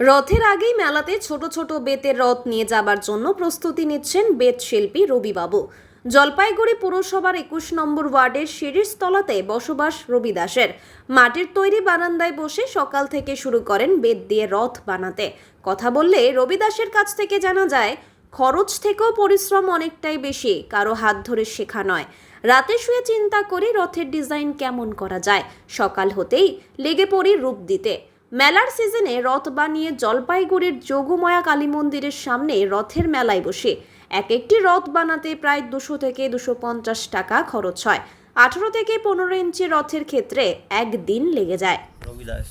রথের আগেই মেলাতে ছোট ছোট বেতের রথ নিয়ে যাবার জন্য প্রস্তুতি নিচ্ছেন বেত শিল্পী রবিবাবু। জলপাইগুড়ি পুরসভার ২১ নম্বর ওয়ার্ডের শিরিষতলাতে বসবাস রবি দাসের। মাটির তৈরি বারান্দায় বসে সকাল থেকে শুরু করেন বেত দিয়ে রথ বানাতে। কথা বললে রবি দাসের কাছ থেকে জানা যায়, খরচ থেকেও পরিশ্রম অনেকটাই বেশি, কারো হাত ধরে শেখা নয়। রাতে শুয়ে চিন্তা করি রথের ডিজাইন কেমন করা যায়, সকাল হতেই লেগে পড়ি রূপ দিতে। মেলার সিজনে রথ বানিয়ে জলপাইগুড়ির যোগমায়া কালী মন্দিরের সামনে রথের মেলায় বসে একটি রথ বানাতে প্রায় ২০০ থেকে ২৫০ টাকা খরচ হয়। ১৮ থেকে ১৫ ইঞ্চি রথের ক্ষেত্রে একদিন লেগে যায়। রবি দাস।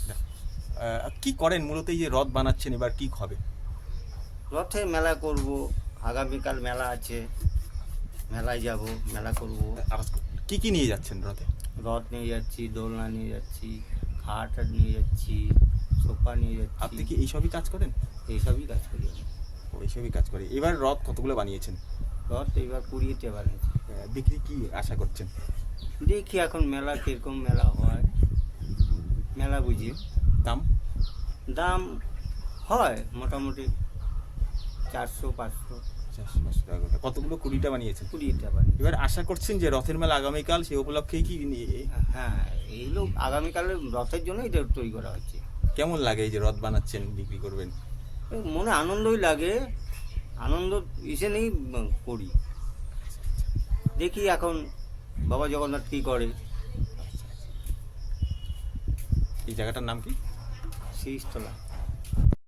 কি করেন মূলত, এই যে রথ বানাচ্ছেন, এবার কি হবে? রথে মেলা করব, আগামীকাল মেলা আছে, মেলায় যাব, মেলা করব। কি কি নিয়ে যাচ্ছেন রথে? রথ নিয়ে যাচ্ছি, দোলনা নিয়ে যাচ্ছি, খাট নিয়ে যাচ্ছি, সোফা নিয়ে যাচ্ছি। আপনি কি এইসবই কাজ করেন? এইসবই কাজ করি আমি। এইসবই কাজ করি। এবার রথ কতগুলো বানিয়েছেন? রথ এবার 20টা বানিয়েছি। বিক্রি কি আশা করছেন? দেখি এখন মেলা কীরকম মেলা হয়, মেলা বুঝি। দাম দাম হয় মোটামুটি 400-500। 400-500 টাকা করে। কতগুলো? 20টা বানিয়েছেন। 20টা বানিয়েছি। এবার আশা করছেন যে রথের মেলা আগামীকাল, সেই উপলক্ষেই কি হ্যাঁ, এইগুলো আগামীকালের রথের জন্যই এটা তৈরি করা হচ্ছে। কেমন লাগে এই যে রথ বানাচ্ছেন, বিক্রি করবেন? মনে আনন্দই লাগে, আনন্দ ইসে নেই করি। দেখি এখন বাবা জগন্নাথ কী করে। এই জায়গাটার নাম কি? শিরিষতলা।